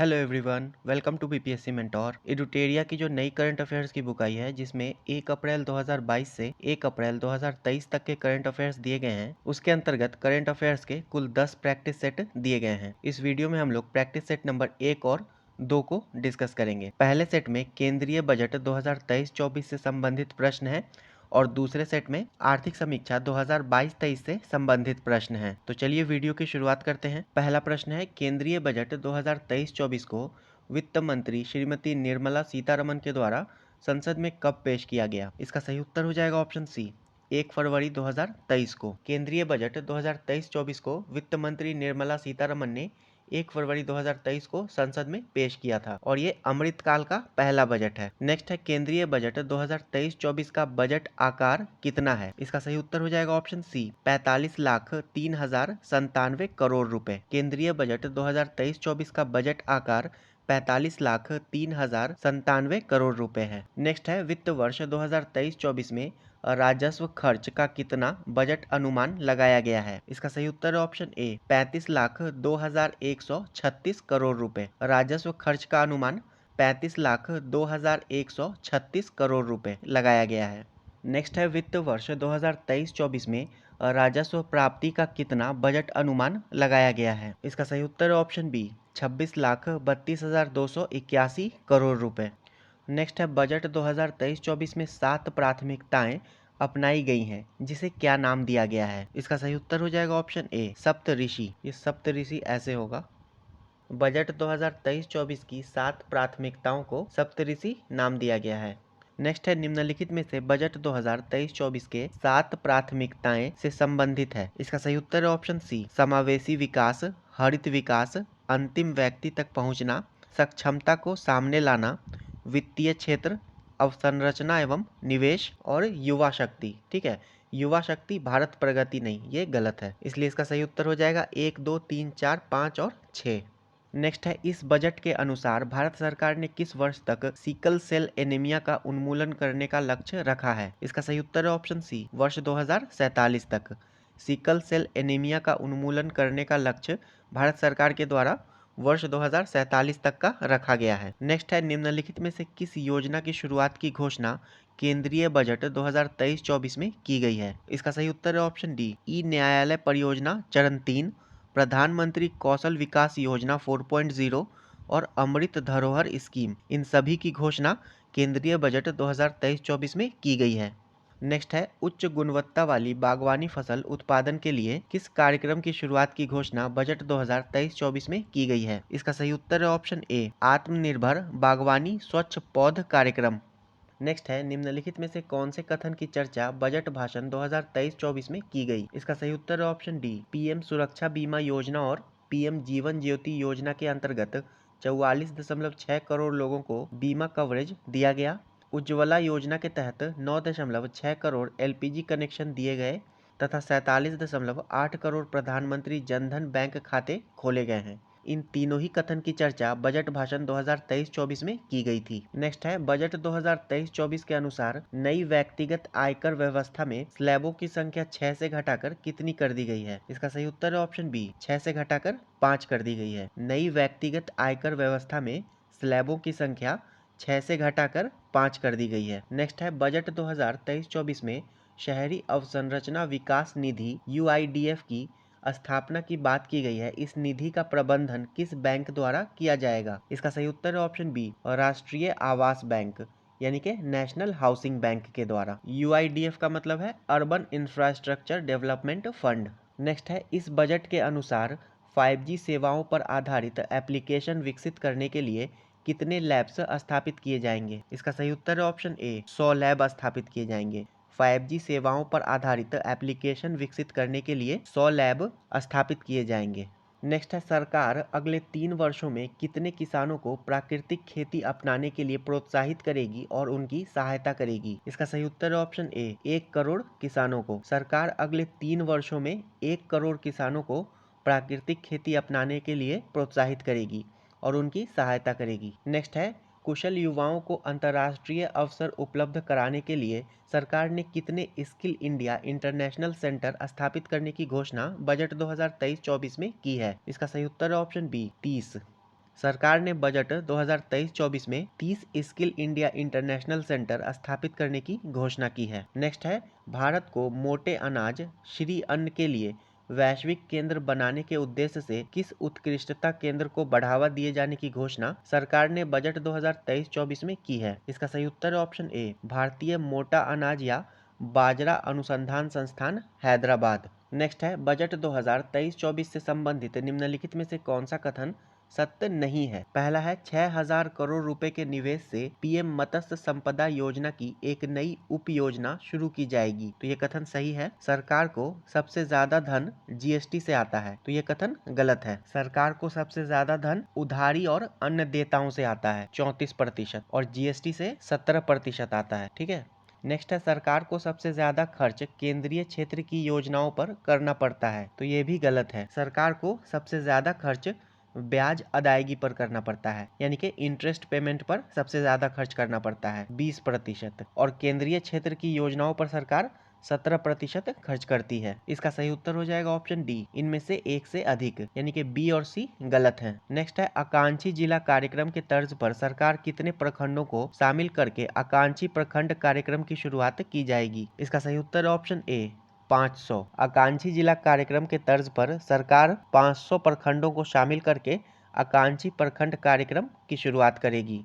Hello everyone, welcome to BPSC mentor. Edutoria की जो नई करंट अफेयर्स की बुक आई है, जिसमें 1 अप्रैल 2022 से 1 अप्रैल 2023 तक के करंट अफेयर्स दिए गए हैं, उसके अंतर्गत करंट अफेयर्स के कुल 10 प्रैक्टिस सेट दिए गए हैं। इस वीडियो में हम लोग प्रैक्टिस सेट नंबर 1 और 2 को डिस्कस करेंगे। पहले सेट में केंद्रीय बजट 2023-24 से संबंधित प्रश्न है और दूसरे सेट में आर्थिक समीक्षा 2022-23 से संबंधित प्रश्न हैं। तो चलिए वीडियो की शुरुआत करते हैं। पहला प्रश्न है, केंद्रीय बजट 2023-24 को वित्त मंत्री श्रीमती निर्मला सीतारमण के द्वारा संसद में कब पेश किया गया? इसका सही उत्तर हो जाएगा ऑप्शन सी, 1 फरवरी 2023 को। केंद्रीय बजट 2023-24 को वित्त मंत्री निर्मला सीतारमण ने 1 फरवरी 2023 को संसद में पेश किया था और ये अमृतकाल का पहला बजट है। नेक्स्ट है, केंद्रीय बजट 2023-24 का बजट आकार कितना है? इसका सही उत्तर हो जाएगा ऑप्शन सी, 45,03,97 करोड़ रुपए। केंद्रीय बजट 2023-24 का बजट आकार 45,03,97 करोड़ रुपए है। नेक्स्ट है, वित्त वर्ष 2023-24 में राजस्व खर्च का कितना बजट अनुमान लगाया गया है? इसका सही उत्तर है ऑप्शन ए, 35,02,136 करोड़ रुपए। राजस्व खर्च का अनुमान 35,02,136 करोड़ रुपए लगाया गया है। नेक्स्ट है, वित्त वर्ष 2023-24 में राजस्व प्राप्ति का कितना बजट अनुमान लगाया गया है? इसका सही उत्तर है ऑप्शन बी, 26,32,281 करोड़ रुपए। नेक्स्ट है, बजट 2023-24 में 7 प्राथमिकताएं अपनाई गई हैं, जिसे क्या नाम दिया गया है? इसका सही उत्तर हो जाएगा ऑप्शन ए, सप्तऋषि। ये सप्तऋषि ऐसे होगा। बजट 2023-24 की 7 प्राथमिकताओं को सप्तऋषि नाम दिया गया है। नेक्स्ट है, निम्नलिखित में से बजट 2023-24 के 7 प्राथमिकताएं से संबंधित है? इसका सही उत्तर है ऑप्शन सी, समावेशी विकास, हरित विकास, अंतिम व्यक्ति तक पहुंचना, सक्षमता को सामने लाना, वित्तीय क्षेत्र, अवसंरचना एवं निवेश और युवा शक्ति। ठीक है, युवा शक्ति भारत प्रगति नहीं, ये गलत है, इसलिए इसका सही उत्तर हो जाएगा 1, 2, 3, 4, 5 और 6। नेक्स्ट है, इस बजट के अनुसार भारत सरकार ने किस वर्ष तक सिकल सेल एनीमिया का उन्मूलन करने का लक्ष्य रखा है? इसका सही उत्तर है ऑप्शन सी, वर्ष 2047 तक। सिकल सेल एनीमिया का उन्मूलन करने का लक्ष्य भारत सरकार के द्वारा वर्ष 2047 तक का रखा गया है। नेक्स्ट है, निम्नलिखित में से किस योजना की शुरुआत की घोषणा केंद्रीय बजट 2023-24 में की गई है? इसका सही उत्तर है ऑप्शन डी, ई न्यायालय परियोजना चरण 3, प्रधानमंत्री कौशल विकास योजना 4.0 और अमृत धरोहर स्कीम। इन सभी की घोषणा केंद्रीय बजट 2023-24 में की गई है। नेक्स्ट है, उच्च गुणवत्ता वाली बागवानी फसल उत्पादन के लिए किस कार्यक्रम की शुरुआत की घोषणा बजट 2023-24 में की गई है? इसका सही उत्तर है ऑप्शन ए, आत्मनिर्भर बागवानी स्वच्छ पौध कार्यक्रम। नेक्स्ट है, निम्नलिखित में से कौन से कथन की चर्चा बजट भाषण 2023-24 में की गई? इसका सही उत्तर है ऑप्शन डी, पीएम सुरक्षा बीमा योजना और पीएम जीवन ज्योति योजना के अंतर्गत 44.6 करोड़ लोगों को बीमा कवरेज दिया गया। उज्ज्वला योजना के तहत 9.6 करोड़ एलपीजी कनेक्शन दिए गए तथा 47.8 करोड़ प्रधानमंत्री जनधन बैंक खाते खोले गए हैं। इन तीनों ही कथन की चर्चा बजट भाषण 2023-24 में की गई थी। नेक्स्ट है, बजट 2023-24 के अनुसार नई व्यक्तिगत आयकर व्यवस्था में स्लैबों की संख्या 6 से घटाकर कितनी कर दी गई है? इसका सही उत्तर है ऑप्शन बी, 6 से घटाकर 5 कर दी गई है। नई व्यक्तिगत आयकर व्यवस्था में स्लैबों की संख्या 6 से घटाकर 5 कर दी गई है। नेक्स्ट है, बजट 2023-24 में शहरी अवसंरचना विकास निधि यूआईडीएफ की स्थापना की बात की गई है। इस निधि का प्रबंधन किस बैंक द्वारा किया जाएगा? इसका सही उत्तर है ऑप्शन बी, राष्ट्रीय आवास बैंक यानी कि नेशनल हाउसिंग बैंक के द्वारा। यूआईडीएफ का मतलब है urban infrastructure development fund. Next है, इस बजट के अनुसार 5G सेवाओं पर आधारित एप्लीकेशन विकसित करने के लिए कितने लैब्स स्थापित किए जाएंगे? इसका सही उत्तर है ऑप्शन ए, 100 लैब स्थापित किए जाएंगे। 5G सेवाओं पर आधारित एप्लीकेशन विकसित करने के लिए 100 लैब स्थापित किए जाएंगे। नेक्स्ट है, सरकार अगले 3 वर्षों में कितने किसानों को प्राकृतिक खेती अपनाने के लिए प्रोत्साहित करेगी और उनकी सहायता करेगी? इसका सही उत्तर है ऑप्शन ए, 1 करोड़ किसानों को। सरकार अगले 3 वर्षों में 1 करोड़ किसानों को प्राकृतिक खेती अपनाने के लिए प्रोत्साहित करेगी और उनकी सहायता करेगी। नेक्स्ट है, कुशल युवाओं को अंतर्राष्ट्रीय अवसर उपलब्ध कराने के लिए सरकार ने कितने स्किल इंडिया इंटरनेशनल सेंटर स्थापित करने की घोषणा बजट 2023-24 में की है? इसका सही उत्तर है ऑप्शन बी, 30। सरकार ने बजट 2023-24 में 30 स्किल इंडिया इंटरनेशनल सेंटर स्थापित करने की घोषणा की है। नेक्स्ट है, भारत को मोटे अनाज श्री अन्न के लिए वैश्विक केंद्र बनाने के उद्देश्य से किस उत्कृष्टता केंद्र को बढ़ावा दिए जाने की घोषणा सरकार ने बजट 2023-24 में की है? इसका सही उत्तर है ऑप्शन ए, भारतीय मोटा अनाज या बाजरा अनुसंधान संस्थान, हैदराबाद। नेक्स्ट है, बजट 2023-24 से संबंधित निम्नलिखित में से कौन सा कथन सत्य नहीं है? पहला है, 6,000 करोड़ रुपए के निवेश से पीएम मत्स्य संपदा योजना की एक नई उप योजना शुरू की जाएगी। तो ये कथन सही है। सरकार को सबसे ज्यादा धन जीएसटी से आता है। तो ये कथन गलत है। सरकार को सबसे ज्यादा धन उधारी और अन्य देयताओं से आता है 34% और जीएसटी से 17% आता है। ठीक है। नेक्स्ट है, सरकार को सबसे ज्यादा खर्च केंद्रीय क्षेत्र की योजनाओं पर करना पड़ता है। तो ये भी गलत है। सरकार को सबसे ज्यादा खर्च ब्याज अदायगी पर करना पड़ता है, यानी कि इंटरेस्ट पेमेंट पर सबसे ज्यादा खर्च करना पड़ता है 20%, और केंद्रीय क्षेत्र की योजनाओं पर सरकार 17% खर्च करती है। इसका सही उत्तर हो जाएगा ऑप्शन डी, इनमें से एक से अधिक, यानी कि बी और सी गलत है। नेक्स्ट है, आकांक्षी जिला कार्यक्रम के तर्ज पर सरकार कितने प्रखंडों को शामिल करके आकांक्षी प्रखंड कार्यक्रम की शुरुआत की जाएगी? इसका सही उत्तर है ऑप्शन ए, 500। आकांक्षी जिला कार्यक्रम के तर्ज पर सरकार 500 प्रखंडों को शामिल करके आकांक्षी प्रखंड कार्यक्रम की शुरुआत करेगी।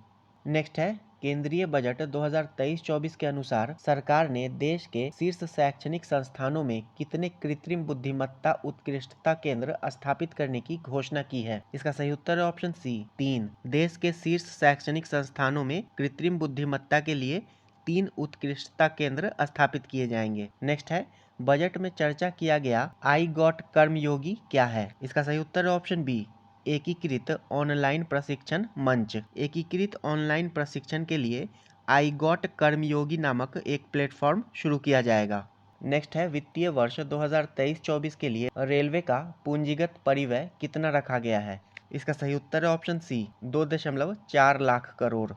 नेक्स्ट है, केंद्रीय बजट 2023-24 के अनुसार सरकार ने देश के शीर्ष शैक्षणिक संस्थानों में कितने कृत्रिम बुद्धिमत्ता उत्कृष्टता केंद्र स्थापित करने की घोषणा की है? इसका सही उत्तर है ऑप्शन सी, 3। देश के शीर्ष शैक्षणिक संस्थानों में कृत्रिम बुद्धिमत्ता के लिए 3 उत्कृष्टता केंद्र स्थापित किए जाएंगे। नेक्स्ट है, बजट में चर्चा किया गया आई गॉट कर्मयोगी क्या है? इसका सही उत्तर है ऑप्शन बी, एकीकृत ऑनलाइन प्रशिक्षण मंच। एकीकृत ऑनलाइन प्रशिक्षण के लिए आई गॉट कर्मयोगी नामक एक प्लेटफॉर्म शुरू किया जाएगा। नेक्स्ट है, वित्तीय वर्ष 2023-24 के लिए रेलवे का पूंजीगत परिव्यय कितना रखा गया है? इसका सही उत्तर है option C, 2.4 lakh crore.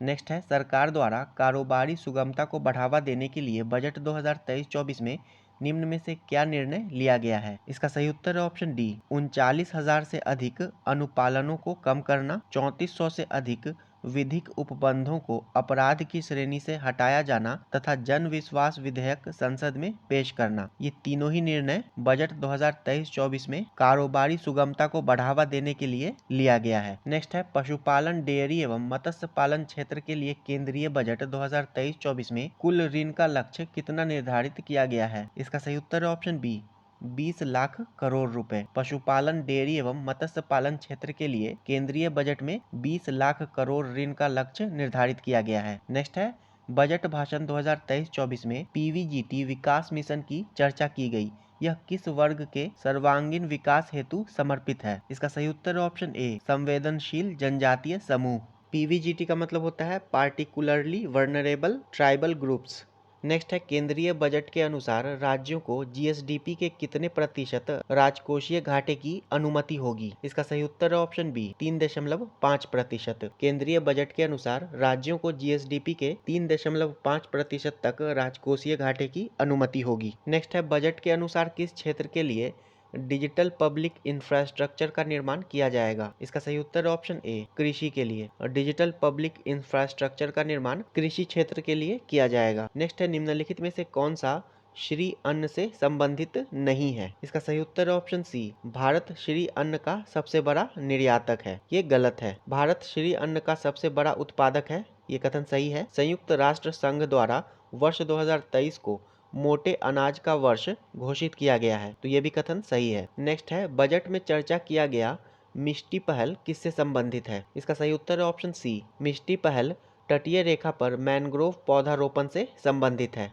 Next है, सरकार द्वारा कारोबारी सुगमता को बढ़ावा देने के लिए बजट 2023-24 में निम्न में से क्या निर्णय लिया गया है? इसका सही उत्तर है ऑप्शन डी, 39,000 से अधिक अनुपालनों को कम करना, 3400 से अधिक विधिक उपबंधों को अपराध की श्रेणी से हटाया जाना तथा जन विश्वास विधेयक संसद में पेश करना। ये तीनों ही निर्णय बजट 2023-24 में कारोबारी सुगमता को बढ़ावा देने के लिए लिया गया है। नेक्स्ट है, पशुपालन, डेयरी एवं मत्स्य पालन क्षेत्र के लिए केंद्रीय बजट 2023-24 में कुल ऋण का लक्ष्य कितना निर्धारित किया गया है? इसका सही उत्तर है ऑप्शन बी, 20 लाख करोड़ रुपए। पशुपालन, डेयरी एवं मत्स्य पालन क्षेत्र के लिए केंद्रीय बजट में 20 लाख करोड़ ऋण का लक्ष्य निर्धारित किया गया है। नेक्स्ट है, बजट भाषण 2023-24 में पीवीजीटी विकास मिशन की चर्चा की गई। यह किस वर्ग के सर्वांगीण विकास हेतु समर्पित है? इसका सही उत्तर है ऑप्शन ए, संवेदनशील जनजातीय समूह। पीवीजीटी का मतलब होता है particularly vulnerable tribal groups. Next है, केंद्रीय बजट के अनुसार राज्यों को जीएसडीपी के कितने प्रतिशत राजकोषीय घाटे की अनुमति होगी? इसका सही उत्तर है ऑप्शन बी, 3.5%। केंद्रीय बजट के अनुसार राज्यों को जीएसडीपी के 3.5% तक राजकोषीय घाटे की अनुमति होगी। नेक्स्ट है, बजट के अनुसार किस क्षेत्र के लिए डिजिटल पब्लिक इंफ्रास्ट्रक्चर का निर्माण किया जाएगा? इसका सही उत्तर है ऑप्शन ए, कृषि के लिए। और डिजिटल पब्लिक इंफ्रास्ट्रक्चर का निर्माण कृषि क्षेत्र के लिए किया जाएगा। नेक्स्ट है, निम्नलिखित में से कौन सा श्री अन्न से संबंधित नहीं है? इसका सही उत्तर है ऑप्शन सी, भारत श्री अन्न का सबसे बड़ा निर्यातक है। ये गलत है। भारत श्री अन्न का सबसे बड़ा उत्पादक है, ये कथन सही है। संयुक्त राष्ट्र संघ द्वारा वर्ष 2023 को मोटे अनाज का वर्ष घोषित किया गया है, तो ये भी कथन सही है। नेक्स्ट है, बजट में चर्चा किया गया मिष्टी पहल किससे संबंधित है? इसका सही उत्तर है ऑप्शन सी, मिष्टी पहल तटीय रेखा पर मैंग्रोव पौधारोपण से संबंधित है।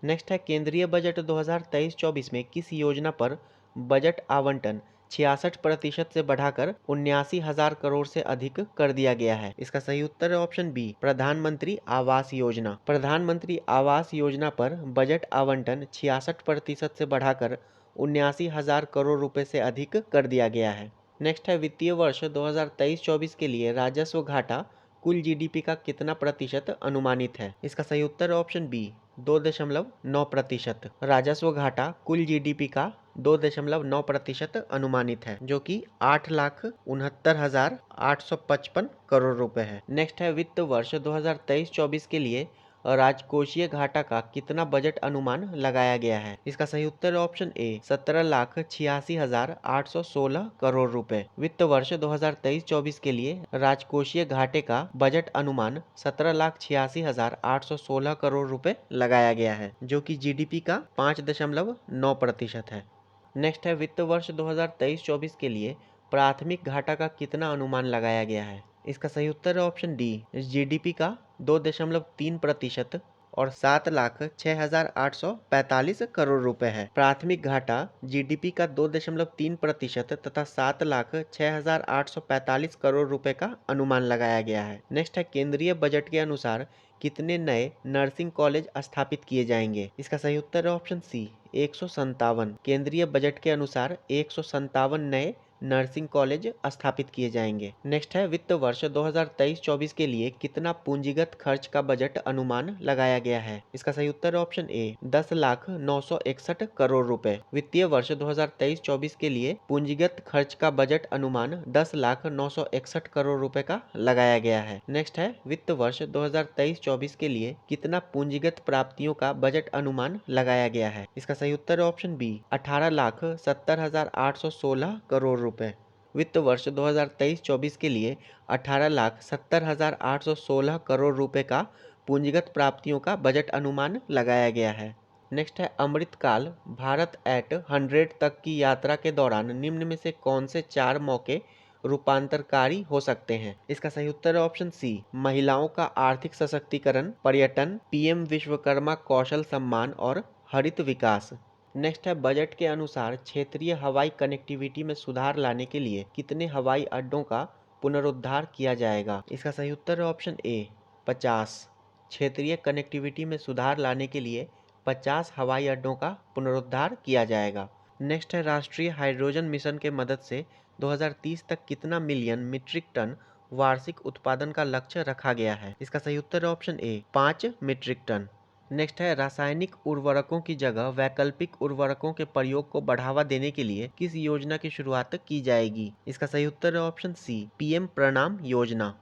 नेक्स्ट है, केंद्रीय बजट 2023-24 में किस योजना पर बजट आवंटन 66% से बढ़ाकर 79,000 करोड़ से अधिक कर दिया गया है? इसका सही उत्तर है ऑप्शन बी, प्रधानमंत्री आवास योजना। प्रधानमंत्री आवास योजना पर बजट आवंटन 66% से बढ़ाकर 79,000 करोड़ रुपए से अधिक कर दिया गया है। नेक्स्ट है, वित्तीय वर्ष 2023-24 के लिए राजस्व घाटा कुल जीडीपी का कितना प्रतिशत अनुमानित है? इसका सही उत्तर है ऑप्शन बी, 2.9%। राजस्व घाटा कुल जीडीपी का 2.9% अनुमानित है, जो कि 8,69,855 करोड़ रुपए है। नेक्स्ट है वित्त वर्ष 2023-24 के लिए राजकोषीय घाटा का कितना बजट अनुमान लगाया गया है। इसका सही उत्तर है ऑप्शन ए 17,86,816 करोड़ रुपए। वित्त वर्ष 2023-24 के लिए राजकोषीय घाटे का बजट अनुमान 17,86,816 करोड़ रुपए लगाया गया है, जो कि जीडीपी का 5.9% है। नेक्स्ट है वित्त वर्ष 2023-24 के लिए प्राथमिक घाटा का कितना अनुमान लगाया गया है। इसका सही उत्तर है ऑप्शन डी जीडीपी का 2.3% और 7,06,845 करोड़ रुपए है। प्राथमिक घाटा जीडीपी का 2.3% तथा 7,06,845 करोड़ रुपए का अनुमान लगाया गया है। नेक्स्ट है केंद्रीय बजट के अनुसार कितने नए नर्सिंग कॉलेज स्थापित किए जाएंगे। इसका सही उत्तर है ऑप्शन सी 157। केंद्रीय बजट के अनुसार 157 नए नर्सिंग कॉलेज स्थापित किए जाएंगे। नेक्स्ट है वित्त वर्ष 2023-24 के लिए कितना पूंजीगत खर्च का बजट अनुमान लगाया गया है। इसका सही उत्तर है ऑप्शन ए 10,09,61 करोड़ रुपए। वित्तीय वर्ष 2023-24 के लिए पूंजीगत खर्च का बजट अनुमान 10,09,61 करोड़ रुपए का लगाया गया है। नेक्स्ट है वित्त वर्ष 2023-24 के लिए कितना पूंजीगत प्राप्तियों का बजट अनुमान लगाया गया है। इसका सही उत्तर है ऑप्शन बी 18,70,816 करोड़ रुपए। वित्त वर्ष 2023-24 के लिए 18,70,816 करोड़ रुपए का पूंजीगत प्राप्तियों का बजट अनुमान लगाया गया है। नेक्स्ट है अमृतकाल भारत एट 100 तक की यात्रा के दौरान निम्न में से कौन से 4 मौके रूपांतरकारी हो सकते हैं। इसका सही उत्तर है ऑप्शन सी महिलाओं का आर्थिक सशक्तिकरण, पर्यटन, पीएम विश्वकर्मा कौशल सम्मान और हरित विकास। नेक्स्ट है बजट के अनुसार क्षेत्रीय हवाई कनेक्टिविटी में सुधार लाने के लिए कितने हवाई अड्डों का पुनरुद्धार किया जाएगा। इसका सही उत्तर है ऑप्शन ए 50। क्षेत्रीय कनेक्टिविटी में सुधार लाने के लिए 50 हवाई अड्डों का पुनरुद्धार किया जाएगा। नेक्स्ट है राष्ट्रीय हाइड्रोजन मिशन के मदद से 2030 तक कितना मिलियन मीट्रिक टन वार्षिक उत्पादन का लक्ष्य रखा गया है। इसका सही उत्तर है option A 5 metric ton. Next है रासायनिक उर्वरकों की जगह वैकल्पिक उर्वरकों के प्रयोग को बढ़ावा देने के लिए किस योजना की शुरुआत की जाएगी। इसका सही उत्तर है ऑप्शन सी पीएम प्रणाम योजना।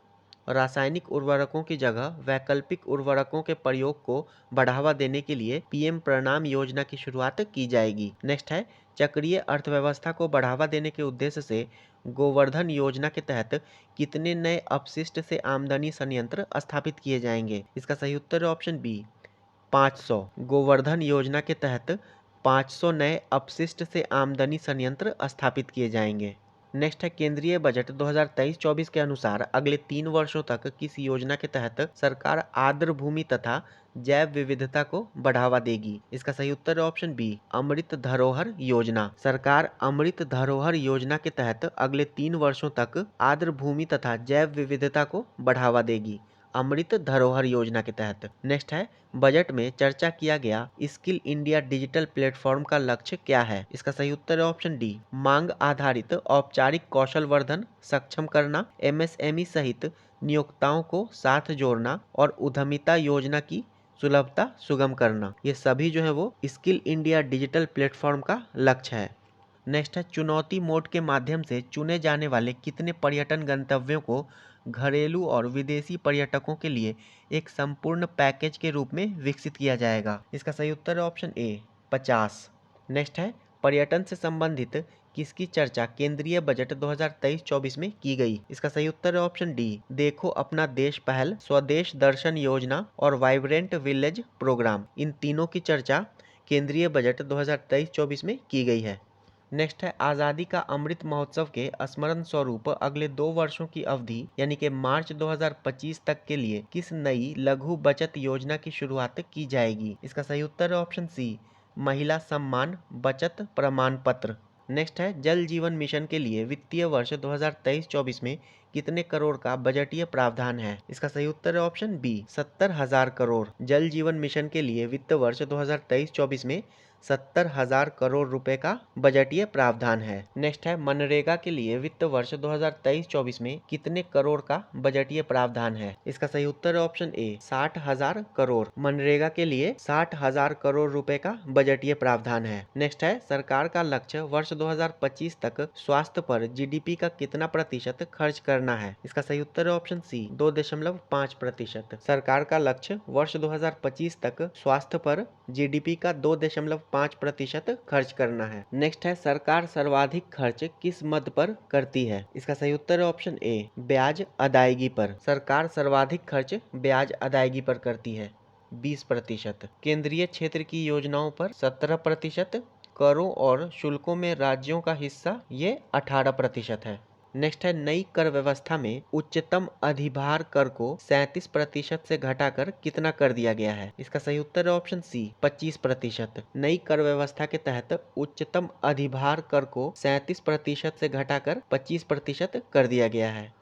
रासायनिक उर्वरकों की जगह वैकल्पिक उर्वरकों के प्रयोग को बढ़ावा देने के लिए पीएम प्रणाम योजना की शुरुआत की जाएगी। नेक्स्ट है चक्रीय अर्थव्यवस्था को बढ़ावा देने के उद्देश्य से गोवर्धन योजना के तहत कितने नए अपशिष्ट से आमदनी संयंत्र स्थापित किए जाएंगे। इसका सही उत्तर है ऑप्शन बी 500। गोवर्धन योजना के तहत 500 नए अपशिष्ट से आमदनी संयंत्र स्थापित किए जाएंगे। नेक्स्ट है केंद्रीय बजट 2023-24 के अनुसार अगले 3 वर्षों तक किस योजना के तहत सरकार आर्द्र भूमि तथा जैव विविधता को बढ़ावा देगी। इसका सही उत्तर है ऑप्शन बी अमृत धरोहर योजना। सरकार अमृत धरोहर योजना के तहत अगले 3 वर्षों तक आर्द्र भूमि तथा जैव विविधता को बढ़ावा देगी। अमृत धरोहर योजना के तहत। नेक्स्ट है बजट में चर्चा किया गया स्किल इंडिया डिजिटल प्लेटफॉर्म का लक्ष्य क्या है। इसका सही उत्तर है ऑप्शन डी मांग आधारित औपचारिक कौशल वर्धन सक्षम करना, एमएसएमई सहित नियोक्ताओं को साथ जोड़ना और उद्यमिता योजना की सुलभता सुगम करना। ये सभी जो है वो स्किल इंडिया डिजिटल प्लेटफॉर्म का लक्ष्य है। नेक्स्ट है चुनौती मोड के माध्यम से चुने जाने वाले कितने पर्यटन गंतव्यों को घरेलू और विदेशी पर्यटकों के लिए एक संपूर्ण पैकेज के रूप में विकसित किया जाएगा। इसका सही उत्तर है ऑप्शन ए 50। नेक्स्ट है पर्यटन से संबंधित किसकी चर्चा केंद्रीय बजट 2023-24 में की गई। इसका सही उत्तर है ऑप्शन डी देखो अपना देश पहल, स्वदेश दर्शन योजना और वाइब्रेंट विलेज प्रोग्राम। इन तीनों की चर्चा केंद्रीय बजट 2023-24 में की गई है। नेक्स्ट है आज़ादी का अमृत महोत्सव के स्मरण स्वरूप अगले 2 वर्षों की अवधि यानी कि मार्च 2025 तक के लिए किस नई लघु बचत योजना की शुरुआत की जाएगी। इसका सही उत्तर है ऑप्शन सी महिला सम्मान बचत प्रमाण पत्र। नेक्स्ट है जल जीवन मिशन के लिए वित्तीय वर्ष 2023-24 में कितने करोड़ का बजटीय प्रावधान है? इसका सही उत्तर है ऑप्शन बी 70,000 करोड़। जल जीवन मिशन के लिए वित्त वर्ष 2023-24 में 70,000 करोड़ रुपए का बजटीय प्रावधान है। नेक्स्ट है मनरेगा के लिए वित्त वर्ष 2023-24 में कितने करोड़ का बजटीय प्रावधान है? इसका सही उत्तर है ऑप्शन ए 60,000 करोड़। मनरेगा के लिए 60,000 करोड़ रुपए का बजटीय प्रावधान है। नेक्स्ट है सरकार का लक्ष्य वर्ष 2025 तक स्वास्थ्य पर जीडीपी का कितना प्रतिशत खर्च करना है? इसका सही उत्तर है ऑप्शन सी 2.5%। सरकार का लक्ष्य वर्ष 2025 तक स्वास्थ्य पर जीडीपी का 2.5% खर्च करना है। नेक्स्ट है सरकार सर्वाधिक खर्च किस मद पर करती है? इसका सही उत्तर है ऑप्शन ए ब्याज अदायगी पर। सरकार सर्वाधिक खर्च ब्याज अदायगी पर करती है 20%। केंद्रीय क्षेत्र की योजनाओं पर 17%। करों और शुल्कों में राज्यों का हिस्सा ये 18% है। नेक्स्ट है नई कर व्यवस्था में उच्चतम अधिभार कर को 37% से घटाकर कितना कर दिया गया है? इसका सही उत्तर है ऑप्शन सी 25%। नई कर व्यवस्था के तहत उच्चतम अधिभार कर को 37% से घटाकर 25% कर दिया गया है।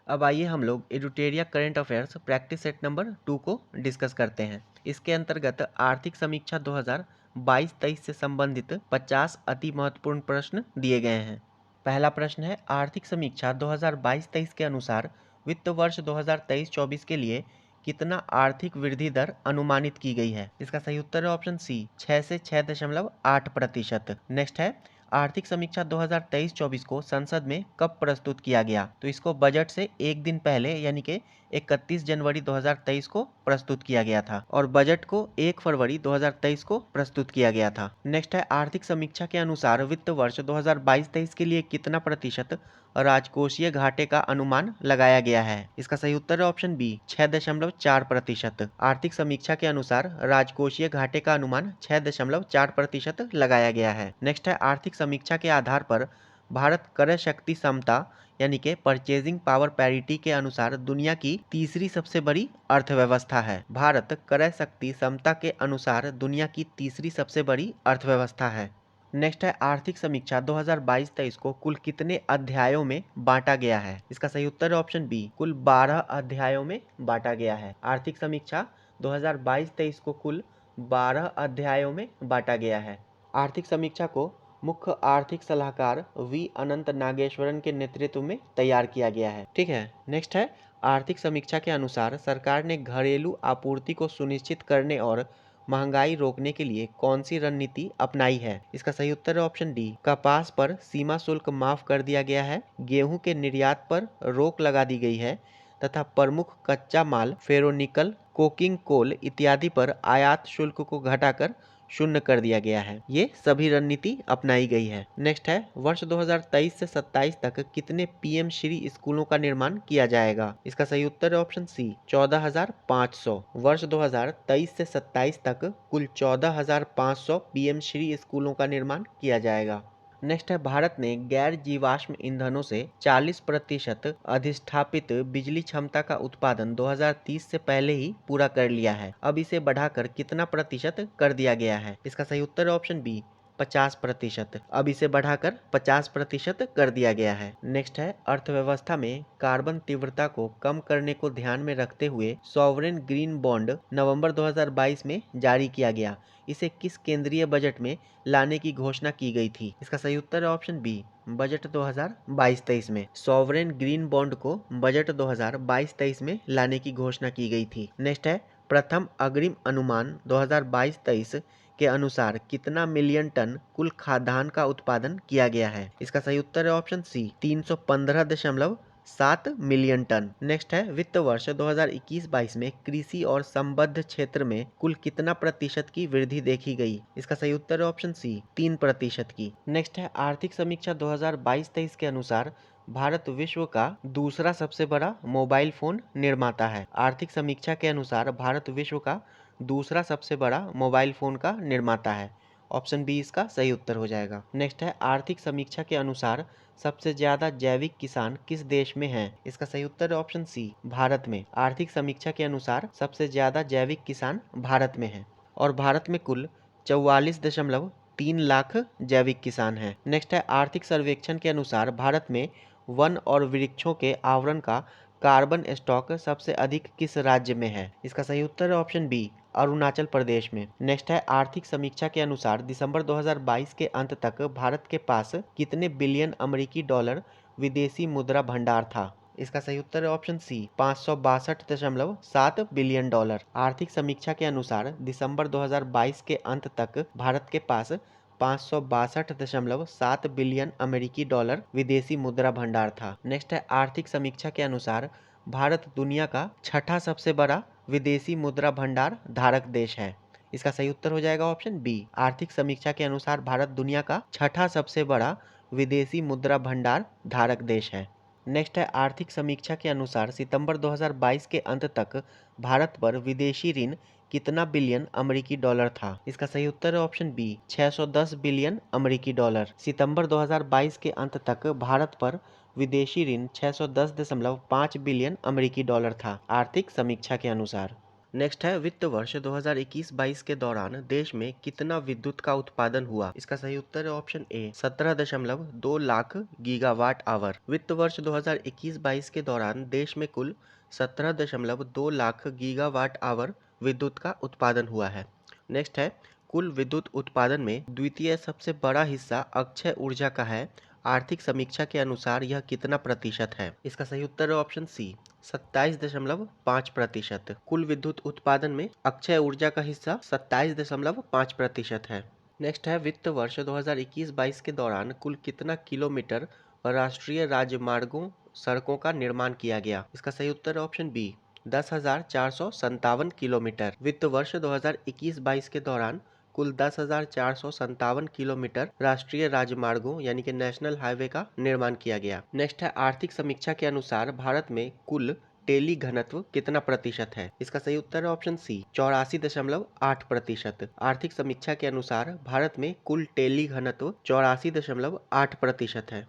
अब आइए हम लोग Edutoria current affairs practice set number 2 को डिस्कस करते हैं। इसके अंतर्गत आर्थिक समीक्षा 2022-23 से संबंधित 50 अति महत्वपूर्ण प्रश्न दिए गए हैं। पहला प्रश्न है आर्थिक समीक्षा 2022-23 के अनुसार वित्त वर्ष 2023-24 के लिए कितना आर्थिक वृद्धि दर अनुमानित की गई है? इसका सही उत्तर है ऑप्शन सी 6 से 6.8%। नेक्स्ट है आर्थिक समीक्षा 2023-24 को संसद में कब प्रस्तुत किया गया? तो इसको बजट से एक दिन पहले यानी कि 31 जनवरी 2023 को प्रस्तुत किया गया था और बजट को 1 फरवरी 2023 को प्रस्तुत किया गया था। नेक्स्ट है आर्थिक समीक्षा के अनुसार वित्त वर्ष 2022-23 के लिए कितना प्रतिशत राजकोषीय घाटे का अनुमान लगाया गया है? इसका सही उत्तर है ऑप्शन बी 6.4%। आर्थिक समीक्षा के अनुसार राजकोषीय घाटे का अनुमान 6.4% लगाया गया है। नेक्स्ट है आर्थिक समीक्षा के आधार पर भारत क्रय शक्ति समता यानी कि परचेजिंग पावर पैरिटी के अनुसार दुनिया की तीसरी सबसे बड़ी अर्थव्यवस्था है। भारत क्रय शक्ति समता के अनुसार दुनिया की तीसरी सबसे बड़ी अर्थव्यवस्था है। नेक्स्ट है आर्थिक समीक्षा 2022-23 को कुल कितने अध्यायों में बांटा गया है? इसका सही उत्तर है ऑप्शन बी कुल 12 अध्यायों में बांटा गया है। आर्थिक समीक्षा 2022-23 को कुल 12 अध्यायों में बांटा गया है। आर्थिक समीक्षा को मुख्य आर्थिक सलाहकार वी अनंत नागेश्वरन के नेतृत्व में तैयार किया गया है। ठीक है। नेक्स्ट है आर्थिक समीक्षा के अनुसार सरकार ने घरेलू आपूर्ति को सुनिश्चित करने और महंगाई रोकने के लिए कौन सी रणनीति अपनाई है? इसका सही उत्तर है ऑप्शन डी कपास पर सीमा शुल्क माफ कर दिया गया है, गेहूं के निर्यात पर रोक लगा दी गई है तथा प्रमुख कच्चा माल फेरोनिकल, कोकिंग कोल इत्यादि पर आयात शुल्क को घटाकर शून्य कर दिया गया है। ये सभी रणनीति अपनाई गई है। नेक्स्ट है वर्ष 2023 से 27 तक कितने पीएम श्री स्कूलों का निर्माण किया जाएगा? इसका सही उत्तर है ऑप्शन सी 14,500। वर्ष 2023 से 27 तक कुल 14,500 पीएम श्री स्कूलों का निर्माण किया जाएगा। नेक्स्ट है भारत ने गैर जीवाश्म ईंधनों से 40% अधिष्ठापित बिजली क्षमता का उत्पादन 2030 से पहले ही पूरा कर लिया है। अब इसे बढ़ाकर कितना प्रतिशत कर दिया गया है? इसका सही उत्तर है ऑप्शन बी 50%। अब इसे बढ़ाकर 50% कर दिया गया है। नेक्स्ट है अर्थव्यवस्था में कार्बन तीव्रता को कम करने को ध्यान में रखते हुए सॉवरेन ग्रीन बॉन्ड नवंबर 2022 में जारी किया गया। इसे किस केंद्रीय बजट में लाने की घोषणा की गई थी? इसका सही उत्तर है ऑप्शन बी बजट 2022-23 में सॉवरेन ग्रीन बॉन्ड को बजट 2022-23 में लाने की घोषणा की गई थी। नेक्स्ट है प्रथम अग्रिम अनुमान 2022-23 के अनुसार कितना मिलियन टन कुल खाद्यान्न का उत्पादन किया गया है? इसका सही उत्तर है option C 315.7 million ton. Next है वित्त वर्ष 2021-22 में कृषि और संबद्ध क्षेत्र में कुल कितना प्रतिशत की वृद्धि देखी गई? इसका सही उत्तर है ऑप्शन सी 3% की। नेक्स्ट है आर्थिक समीक्षा 2022-23 के अनुसार भारत विश्व का दूसरा सबसे बड़ा मोबाइल फोन निर्माता है। आर्थिक समीक्षा के अनुसार भारत विश्व का दूसरा सबसे बड़ा मोबाइल फोन का निर्माता है। ऑप्शन बी इसका सही उत्तर हो जाएगा। नेक्स्ट है आर्थिक समीक्षा के अनुसार सबसे ज्यादा जैविक किसान किस देश में हैं? इसका सही उत्तर है ऑप्शन सी भारत में। आर्थिक समीक्षा के अनुसार सबसे ज्यादा जैविक किसान भारत में हैं और भारत में कुल 44.3 लाख जैविक किसान हैं। नेक्स्ट है आर्थिक सर्वेक्षण के अनुसार भारत में वन और वृक्षों के आवरण का कार्बन स्टॉक सबसे अधिक किस राज्य में है? इसका सही उत्तर है ऑप्शन बी, अरुणाचल प्रदेश में। नेक्स्ट है, आर्थिक समीक्षा के अनुसार दिसंबर 2022 के अंत तक भारत के पास कितने बिलियन अमेरिकी डॉलर विदेशी मुद्रा भंडार था? इसका सही उत्तर है ऑप्शन सी, 562.7 बिलियन डॉलर। आर्थिक समीक्षा के अनुसार दिसंबर 2022 के अंत तक भारत के पास 562.7 बिलियन अमेरिकी डॉलर विदेशी मुद्रा भंडार था। नेक्स्ट है, आर्थिक समीक्षा के अनुसार भारत दुनिया का छठा सबसे बड़ा विदेशी मुद्रा भंडार धारक देश है। इसका सही उत्तर हो जाएगा ऑप्शन बी। आर्थिक समीक्षा के अनुसार भारत दुनिया का छठा सबसे बड़ा विदेशी मुद्रा भंडार धारक देश है। नेक्स्ट है, आर्थिक समीक्षा के अनुसार सितंबर 2022 के अंत तक भारत पर विदेशी ऋण कितना बिलियन अमेरिकी डॉलर था? इसका सही उत्तर है ऑप्शन बी, 610 बिलियन अमेरिकी डॉलर। सितंबर 2022 के अंत तक भारत पर विदेशी ऋण 610.5 बिलियन अमेरिकी डॉलर था, आर्थिक समीक्षा के अनुसार। नेक्स्ट है, वित्त वर्ष 2021-22 के दौरान देश में कितना विद्युत का उत्पादन हुआ? इसका सही उत्तर है option A, 17.2 lakh gigawatt hour. वित्त वर्ष 2021-22 के दौरान देश में कुल 17.2 लाख गीगावाट आवर विद्युत का उत्पादन हुआ है। नेक्स्ट है, कुल विद्युत उत्पादन में द्वितीय सबसे बड़ा हिस्सा अक्षय ऊर्जा का है। आर्थिक समीक्षा के अनुसार यह कितना प्रतिशत है? इसका सही उत्तर है ऑप्शन सी, 27.5%। कुल विद्युत उत्पादन में अक्षय ऊर्जा का हिस्सा 27.5% है। नेक्स्ट है, वित्त वर्ष 2021-22 के दौरान कुल कितना किलोमीटर राष्ट्रीय राजमार्गों सड़कों का निर्माण किया गया? इसका सही उत्तर है ऑप्शन बी, 10,457 किलोमीटर। वित्त वर्ष 2021-22 के दौरान कुल 10,457 किलोमीटर राष्ट्रीय राजमार्गों यानी कि नेशनल हाईवे का निर्माण किया गया। नेक्स्ट है, आर्थिक समीक्षा के अनुसार भारत में कुल टेली घनत्व कितना प्रतिशत है? इसका सही उत्तर है ऑप्शन सी, 84.8%। आर्थिक समीक्षा के अनुसार भारत में कुल टेली घनत्व 84.8% है।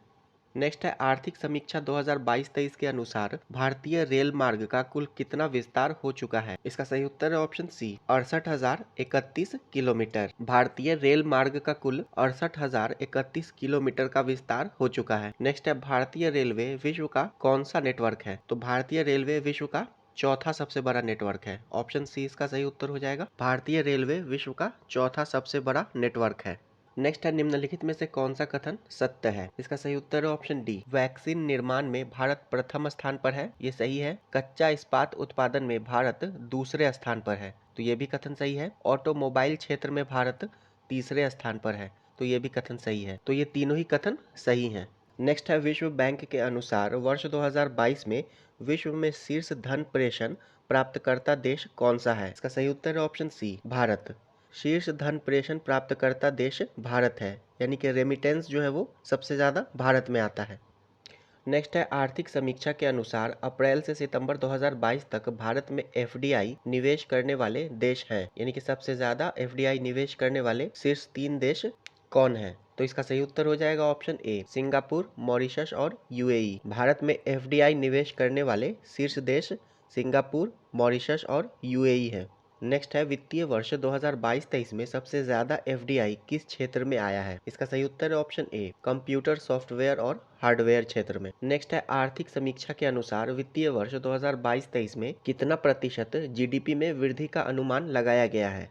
नेक्स्ट है, आर्थिक समीक्षा 2022-23 के अनुसार भारतीय रेल मार्ग का कुल कितना विस्तार हो चुका है? इसका सही उत्तर है ऑप्शन सी, 68,031 किलोमीटर। भारतीय रेल मार्ग का कुल 68,031 किलोमीटर का विस्तार हो चुका है। नेक्स्ट है, भारतीय रेलवे विश्व का कौन सा नेटवर्क है? तो भारतीय रेलवे विश्व का चौथा सबसे बड़ा नेटवर्क है। ऑप्शन सी इसका सही उत्तर हो जाएगा। भारतीय रेलवे विश्व का चौथा सबसे बड़ा नेटवर्क है। नेक्स्ट है, निम्नलिखित में से कौन सा कथन सत्य है? इसका सही उत्तर है ऑप्शन डी, वैक्सीन निर्माण में भारत प्रथम स्थान पर है। ये सही है। कच्चा इस्पात उत्पादन में भारत दूसरे स्थान पर है, तो ये भी कथन सही है। ऑटोमोबाइल क्षेत्र में भारत तीसरे स्थान पर है, तो ये भी कथन सही है। तो ये तीनों ही कथन सही हैं। नेक्स्ट है, विश्व बैंक के अनुसार वर्ष 2022 में विश्व में शीर्ष धन प्रेषण प्राप्तकर्ता देश कौन सा है? इसका सही उत्तर है ऑप्शन सी, भारत। शीर्ष धन प्रेषण प्राप्तकर्ता देश भारत है, यानी कि रेमिटेंस जो है वो सबसे ज़्यादा भारत में आता है। नेक्स्ट है, आर्थिक समीक्षा के अनुसार अप्रैल से सितंबर 2022 तक भारत में एफडीआई निवेश करने वाले देश हैं, यानी कि सबसे ज़्यादा एफडीआई निवेश करने वाले शीर्ष 3 देश कौन है? तो इसका सही उत्तर हो जाएगा ऑप्शन ए, सिंगापुर, मॉरिशस और यूएई। भारत में एफडीआई निवेश करने वाले शीर्ष देश सिंगापुर, मॉरिशस और यूएई है। नेक्स्ट है, वित्तीय वर्ष 2022-23 में सबसे ज्यादा एफडीआई किस क्षेत्र में आया है? इसका सही उत्तर है ऑप्शन ए, कंप्यूटर सॉफ्टवेयर और हार्डवेयर क्षेत्र में। नेक्स्ट है, आर्थिक समीक्षा के अनुसार वित्तीय वर्ष 2022-23 में कितना प्रतिशत जीडीपी में वृद्धि का अनुमान लगाया गया है?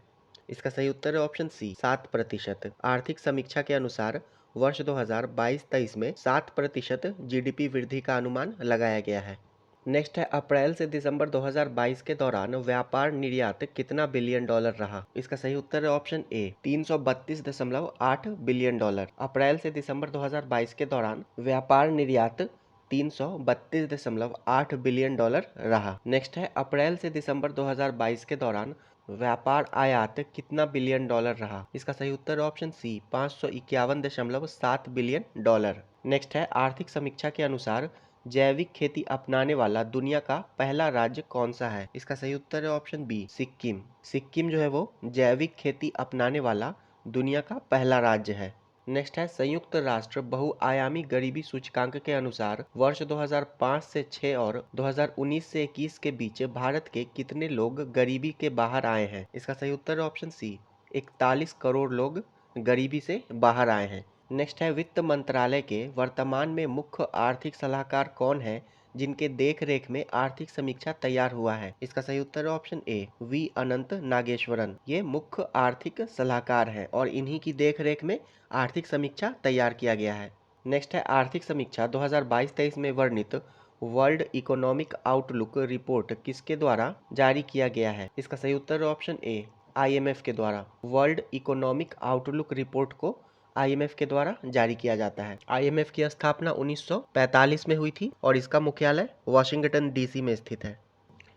इसका सही उत्तर है ऑप्शन सी, 7%। आर्थिक समीक्षा के अनुसार वर्ष 2022-23 में 7% जीडीपी वृद्धि का अनुमान लगाया गया है। नेक्स्ट है, अप्रैल से दिसंबर 2022 के दौरान व्यापार निर्यात कितना बिलियन डॉलर रहा? इसका सही उत्तर है ऑप्शन ए, 332.8 बिलियन डॉलर। अप्रैल से दिसंबर 2022 के दौरान व्यापार निर्यात 332.8 बिलियन डॉलर रहा। नेक्स्ट है, अप्रैल से दिसंबर 2022 के दौरान व्यापार आयात कितना बिलियन डॉलर रहा? इसका सही उत्तर option C, 551.7 billion dollar. Next है, आर्थिक समीक्षा के अनुसार जैविक खेती अपनाने वाला दुनिया का पहला राज्य कौन सा है? इसका सही उत्तर है ऑप्शन बी, सिक्किम। सिक्किम जो है वो जैविक खेती अपनाने वाला दुनिया का पहला राज्य है। नेक्स्ट है, संयुक्त राष्ट्र बहुआयामी गरीबी सूचकांक के अनुसार वर्ष 2005 से 6 और 2019 से 21 के बीच भारत के कितने लोग गरीबी के बाहर आए हैं? इसका सही उत्तर है ऑप्शन सी, 41 करोड़ लोग गरीबी से बाहर आए हैं। नेक्स्ट है वित्त मंत्रालय के वर्तमान में मुख्य आर्थिक सलाहकार कौन है जिनके देख रेख में आर्थिक समीक्षा तैयार हुआ है। इसका सही उत्तर है ऑप्शन ए वी अनंत नागेश्वरन। ये मुख्य आर्थिक सलाहकार हैं और इन्हीं की देख रेख में आर्थिक समीक्षा तैयार किया गया है। नेक्स्ट है आर्थिक समीक्षा 2022-23 में वर्णित वर्ल्ड इकोनॉमिक आउटलुक रिपोर्ट किसके द्वारा जारी किया गया है। इसका सही उत्तर है ऑप्शन ए IMF के द्वारा। वर्ल्ड इकोनॉमिक आउटलुक रिपोर्ट को IMF के द्वारा जारी किया जाता है। IMF की स्थापना 1945 में हुई थी और इसका मुख्यालय वाशिंगटन DC में स्थित है।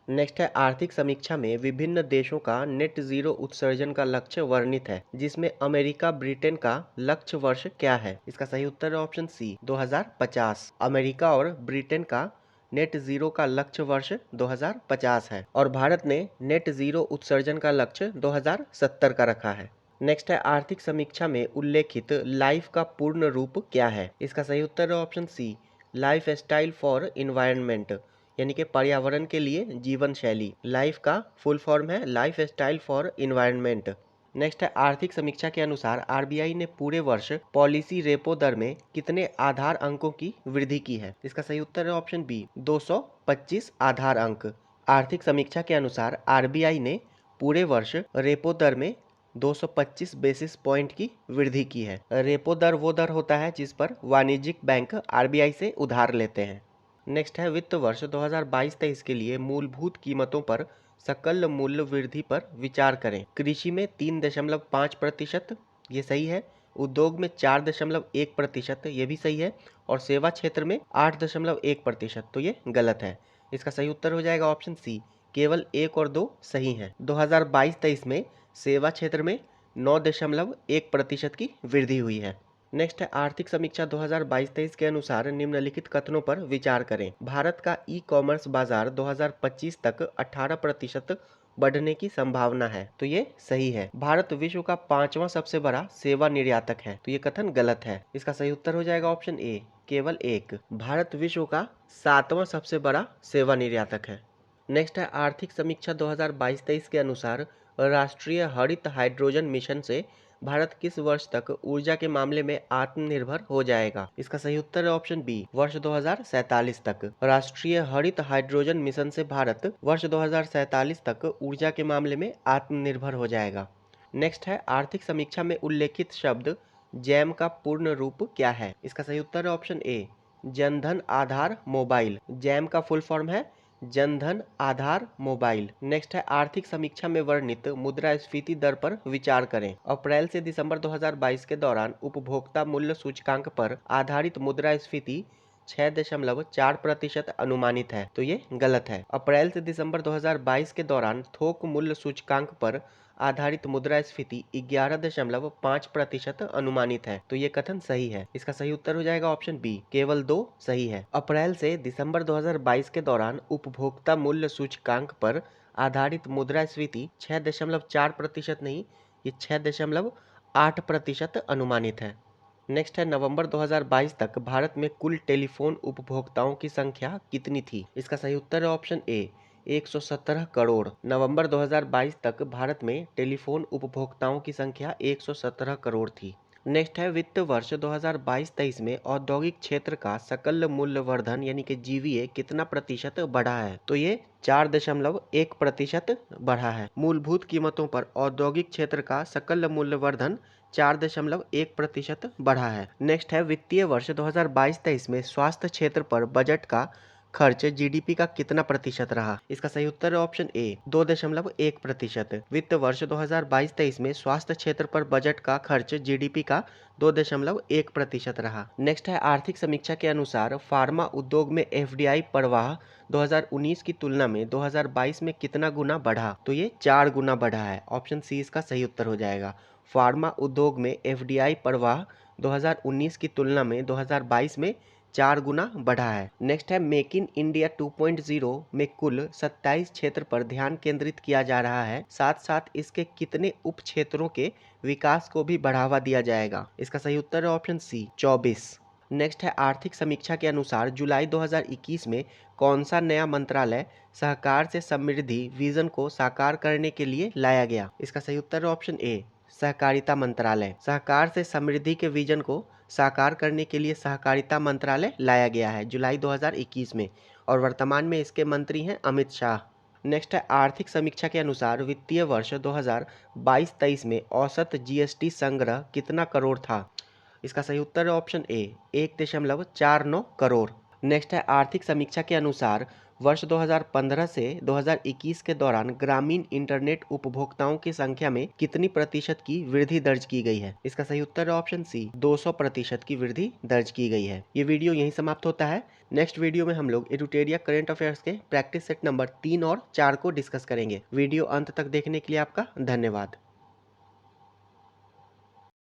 नेक्स्ट है आर्थिक समीक्षा में विभिन्न देशों का नेट जीरो उत्सर्जन का लक्ष्य वर्णित है जिसमें अमेरिका ब्रिटेन का लक्ष्य वर्ष क्या है। इसका सही उत्तर है ऑप्शन सी 2050। अमेरिका और ब्रिटेन का नेट जीरो का लक्ष्य वर्ष 2050 है और भारत ने नेट जीरो उत्सर्जन का लक्ष्य 2070 का रखा है। नेक्स्ट है आर्थिक समीक्षा में उल्लेखित लाइफ का पूर्ण रूप क्या है। इसका सही उत्तर है option C life style for environment, यानी कि पर्यावरण के लिए जीवन शैली। लाइफ का फुल फॉर्म है life style for environment. Next है आर्थिक समीक्षा के अनुसार RBI ने पूरे वर्ष पॉलिसी रेपो दर में कितने आधार अंकों की वृद्धि की है। इसका सही उत्तर है ऑप्शन बी 225 आधार अंक। आर्थिक समीक्षा के अनुसार RBI ने पूरे वर्ष रेपो दर में 225 बेसिस पॉइंट की वृद्धि की है। रेपो दर वो दर होता है जिस पर वाणिज्यिक बैंक RBI से उधार लेते हैं। नेक्स्ट है वित्त वर्ष 2022-23 के लिए मूलभूत कीमतों पर सकल मूल्य वृद्धि पर विचार करें। कृषि में 3.5%, ये सही है। उद्योग में 4.1%, ये भी सही है। और सेवा क्षेत्र में 8.1%, तो ये गलत है। इसका सही उत्तर हो जाएगा ऑप्शन सी केवल 1 और 2 सही हैं। 2022-23 में सेवा क्षेत्र में 9.1% की वृद्धि हुई है। नेक्स्ट है आर्थिक समीक्षा 2022-23 के अनुसार निम्नलिखित कथनों पर विचार करें। भारत का ई-कॉमर्स बाजार 2025 तक 18% बढ़ने की संभावना है, तो ये सही है। भारत विश्व का 5वां सबसे बड़ा सेवा निर्यातक है, तो ये कथन गलत है। इसका सही उत्तर हो जाएगा ऑप्शन ए केवल 1। भारत विश्व का 7वां सबसे बड़ा सेवा निर्यातक है। नेक्स्ट है आर्थिक समीक्षा 2022-23 के अनुसार राष्ट्रीय हरित हाइड्रोजन मिशन से भारत किस वर्ष तक ऊर्जा के मामले में आत्मनिर्भर हो जाएगा। इसका सही उत्तर है ऑप्शन बी वर्ष 2047 तक। राष्ट्रीय हरित हाइड्रोजन मिशन से भारत वर्ष 2047 तक ऊर्जा के मामले में आत्मनिर्भर हो जाएगा। नेक्स्ट है आर्थिक समीक्षा में उल्लेखित शब्द जैम का पूर्ण रूप क्या है। इसका सही उत्तर है ऑप्शन ए जनधन आधार मोबाइल। जैम का फुल फॉर्म है जनधन आधार मोबाइल। नेक्स्ट है आर्थिक समीक्षा में वर्णित मुद्रास्फीति दर पर विचार करें। अप्रैल से दिसंबर 2022 के दौरान उपभोक्ता मूल्य सूचकांक पर आधारित मुद्रास्फीति 6.4% अनुमानित है, तो ये गलत है। अप्रैल से दिसंबर 2022 के दौरान थोक मूल्य सूचकांक पर आधारित मुद्रास्फीति 11.5% अनुमानित है, तो ये कथन सही है। इसका सही उत्तर हो जाएगा ऑप्शन बी केवल 2 सही है। अप्रैल से दिसंबर 2022 के दौरान उपभोक्ता मूल्य सूचकांक पर आधारित मुद्रास्फीति 6.4% नहीं, ये 6.8% अनुमानित है। नेक्स्ट है नवंबर 2022 तक भारत में कुल टेलीफोन उपभोक्ताओं की संख्या कितनी थी। इसका सही उत्तर है ऑप्शन ए 117 करोड़। नवंबर 2022 तक भारत में टेलीफोन उपभोक्ताओं की संख्या 117 करोड़ थी। नेक्स्ट है वित्त वर्ष 2022-23 में औद्योगिक क्षेत्र का सकल मूल्य वर्धन यानी कि GVA कितना प्रतिशत बढ़ा है, तो ये 4.1% बढ़ा है। मूलभूत कीमतों पर औद्योगिक क्षेत्र का सकल मूल्य वर्धन 4.1% बढ़ा है। नेक्स्ट है वित्तीय वर्ष 2022-23 में स्वास्थ्य क्षेत्र पर बजट का खर्च GDP का कितना प्रतिशत रहा। इसका सही उत्तर है ऑप्शन ए 2.1%। वित्त वर्ष 2022-23 में स्वास्थ्य क्षेत्र पर बजट का खर्च GDP का 2.1% रहा। नेक्स्ट है आर्थिक समीक्षा के अनुसार फार्मा उद्योग में FDI प्रवाह 2019 की तुलना में 2022 में कितना गुना बढ़ा, तो ये 4 गुना बढ़ा है। ऑप्शन सी इसका सही उत्तर हो जाएगा। फार्मा उद्योग में FDI प्रवाह 2019 की तुलना में 2022 में 4 गुना बढ़ा है। नेक्स्ट है मेक इन इंडिया 2.0 में कुल 27 क्षेत्र पर ध्यान केंद्रित किया जा रहा है, साथ साथ इसके कितने उप क्षेत्रों के विकास को भी बढ़ावा दिया जाएगा। इसका सही उत्तर है ऑप्शन सी 24। नेक्स्ट है आर्थिक समीक्षा के अनुसार जुलाई 2021 में कौन सा नया मंत्रालय सहकार से समृद्धि विजन को साकार करने के लिए लाया गया। इसका सही उत्तर है ऑप्शन ए सहकारिता मंत्रालय। सहकार से समृद्धि के विजन को साकार करने के लिए सहकारिता मंत्रालय लाया गया है जुलाई 2021 में, और वर्तमान में इसके मंत्री हैं अमित शाह। नेक्स्ट है, आर्थिक समीक्षा के अनुसार वित्तीय वर्ष 2022-23 में औसत जीएसटी संग्रह कितना करोड़ था? इसका सही उत्तर है ऑप्शन ए, 1.49 करोड़। नेक्स्ट है, आर्थिक समीक्षा के अनुसार वर्ष 2015 से 2021 के दौरान ग्रामीण इंटरनेट उपभोक्ताओं की संख्या में कितनी प्रतिशत की वृद्धि दर्ज की गई है? इसका सही उत्तर है ऑप्शन सी, 200% की वृद्धि दर्ज की गई है। ये वीडियो यहीं समाप्त होता है। नेक्स्ट वीडियो में हम लोग एडुटेरिया करंट अफेयर्स के प्रैक्टिस सेट नंबर 3 और 4 को डिस्कस करेंगे। वीडियो अंत तक देखने के लिए आपका धन्यवाद।